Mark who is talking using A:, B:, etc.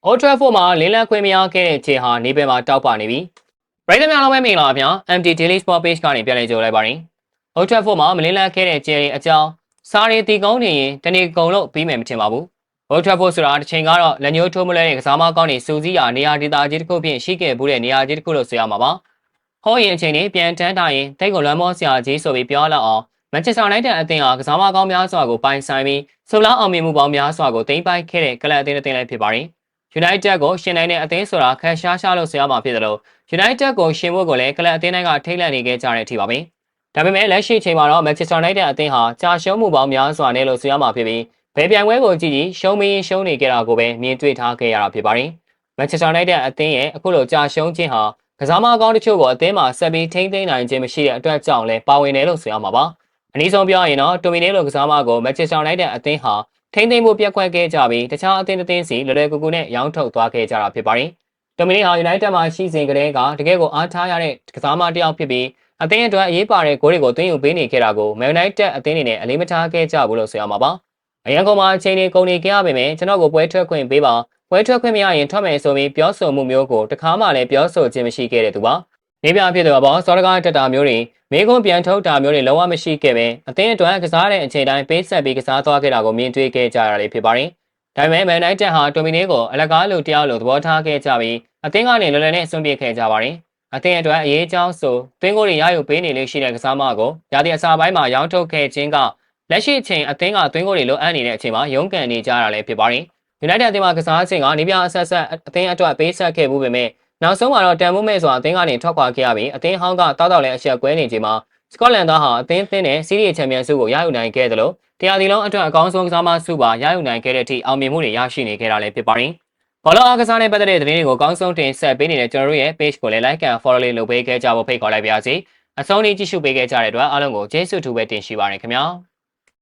A: Old Trafford မှာလင်းလန်းခွင့်မရခဲ့တဲ့ခြေဟာနေပယ်မှာတောက်ပနေပြီ။ပြည်သူများလုံးပဲမင်္ဂလာပါဗျာ။ MT Daily Sport Page ကနေပြန်လည်ကြိုလိုက်ပါရင်။ Old Trafford မှာမလင်းလန်းခဲ့တဲ့ခြေတွေအကြောင်းစားရီတီကုန်းနေရင်တနေ့ကုန်လို့ပြီးမယ်မထင်ပါဘူး။ Old Trafford ဆိုတာတစ်ချိန်ကတော့လက်ညှိုးထိုးမလဲတဲ့ကစားမကောင်းတွေစူးစီးရာနေရာဒေသကြီးတစ်ခုဖြင့်ရှိခဲ့မှုတဲ့နေရာကြီးတစ်ခုလို့ဆိုရမှာပါ။ဟောရင်အချိန်လေးပြန်တန်းထားရင်တိတ်ကိုလွမ်းမောဆရာကြီးဆိုပြီးပြောလောက်အောင်Manchester United အသင်းဟာကစားမကောင်းများစွာကိုပိုင်ဆိုင်ပြီးဆိုလားအောင်မြင်မှုပေါင်းများစွာကိုတင်ပိုက်ခဲ့တဲ့ကလပ်အသင်းတစ်သင်းလည်းဖြစ်ပါတယ်။ United ကိုရှင်နိုင်တဲ့အသင်းဆိုတာခက်ရှားရှားလို့ဆိုရမှာဖြစ်တယ်လို့ United ကိုရှင်ဖို့ကိုလည်းကလပ်အသင်းတိုင်းကထိတ်လန့်နေခဲ့ကြတဲ့အထိပါပဲ။ဒါပေမဲ့လက်ရှိချိန်မှာတော့ Manchester United အသင်းဟာကြာရှုံးမှုပေါင်းများစွာနဲ့လို့ဆိုရမှာဖြစ်ပြီးဘယ်ပြိုင်ပွဲကိုကြည့်ကြည့်ရှုံးပြီးရှုံးနေကြတာကိုပဲမြင်တွေ့ထားခဲ့ရတာဖြစ်ပါတယ်။ Manchester United အသင်းရဲ့အခုလိုကြာရှုံးခြင်းဟာကစားမကောင်းတချို့ကိုအသင်းမှာဆက်ပြီးထိန်းသိမ်းနိုင်ခြင်းမရှိတဲ့အတွက်ကြောင့်လည်းပါဝင်တယ်လို့ဆိုရမှာပါ။အနည်းဆုံးပြောရင်တော့တိုမီနီလိုကစားမကို Manchester United အသင်းဟာထိန်းသိမ်းမှုပြက်ကွက်ခဲ့ကြပြီးတခြားအသင်းတစ်သင်းစီလွယ်လွယ်ကူကူနဲ့ရောင်းထုတ်သွားခဲ့ကြတာဖြစ်ပါတယ်။တိုမီနီဟာ United မှာရှိစဉ်ကတည်းကတကယ်ကိုအားထားရတဲ့ကစားမတစ်ယောက်ဖြစ်ပြီးအသင်းအတွက်အရေးပါတဲ့ဂိုးတွေကိုသွင်းယူပေးနေခဲ့တာကို Man United အသင်းအနေနဲ့အလေးမထားခဲ့ကြဘူးလို့ဆိုရမှာပါ။အရန်ကုန်မှာအချိန်တွေကုန်နေခဲ့ရပေမဲ့ကျွန်တော်ကိုပွဲထွက်ခွင့်ပေးပါပွဲထွက်ခွင့်မရရင်ထွက်မယ်ဆိုပြီးပြောဆိုမှုမျိုးကိုတခါမှလည်းပြောဆိုခြင်းမရှိခဲ့တဲ့သူပါ။နေပြဖြစ်သူပေါ့စောတကားတက်တာမျိုးတွေမိကုန်းပြန်ထုတ်တာမျိုးတွေလုံးဝမရှိခဲ့ပဲအသင်းအတွက်ကစားတဲ့အချိန်တိုင်းပေးဆက်ပြီးကစားသွားခဲ့တာကိုမြင်တွေ့ခဲ့ကြရတာဖြစ်ပါတယ်။ဒါပေမဲ့ Man United ဟာတိုမီနီကိုအလကားလူတယောက်လိုသဘောထားခဲ့ကြပြီးအသင်းကနေလွယ်လွယ်နဲ့ဆွန့်ပစ်ခဲ့ကြပါတယ်။အသင်းအတွက်အရေးကြောင်းဆိုသွင်းကိုတွေရယူပေးနေလို့ရှိတဲ့ကစားမကိုရာသီအစာပိုင်းမှာရောင်းထုတ်ခဲ့ခြင်းကလက်ရှိအချိန်အသင်းကသွင်းကိုတွေလိုအပ်နေတဲ့အချိန်မှာရုန်းကန်နေကြတာလည်းဖြစ်ပါတယ်။ United အသင်းမှာကစားခြင်းကနေပြအဆက်ဆက်အသင်းအတွက်ပေးဆက်ခဲ့မှုပေမဲ့နောက်ဆုံးမှာတော့တန်ဖိုးမဲ့စွာအသင်းကနေထွက်ခွာခဲ့ရပြီးအသင်းဟောင်းကတောက်တောက်လည်းအဆက်ကွဲနေချိန်မှာစကော့လန်သားဟာအသင်းနဲ့စီးရီးချန်ပီယံဆုကိုရယူနိုင်ခဲ့တယ်လို့တရားဒီလုံးအတွက်အကောင်းဆုံးကစားမဆုပါရယူနိုင်ခဲ့တဲ့အထိအောင်မြင်မှုတွေရရှိနေခဲ့တာလည်းဖြစ်ပါတယ်။ဘောလုံးအားကစားနဲ့ပတ်သက်တဲ့သတင်းတွေကိုအကောင်းဆုံးတင်ဆက်ပေးနေတဲ့ကျွန်တော်တို့ရဲ့ page ကိုလည်း like and follow လေးလုပ်ပေးခဲ့ကြဖို့ဖိတ်ခေါ်လိုက်ပါရစေ။အဆုံးထိကြည့်ရှုပေးခဲ့ကြတဲ့အတွက်အားလုံးကိုကျေးဇူးတူပဲတင်ရှိပါရခင်ဗျာ။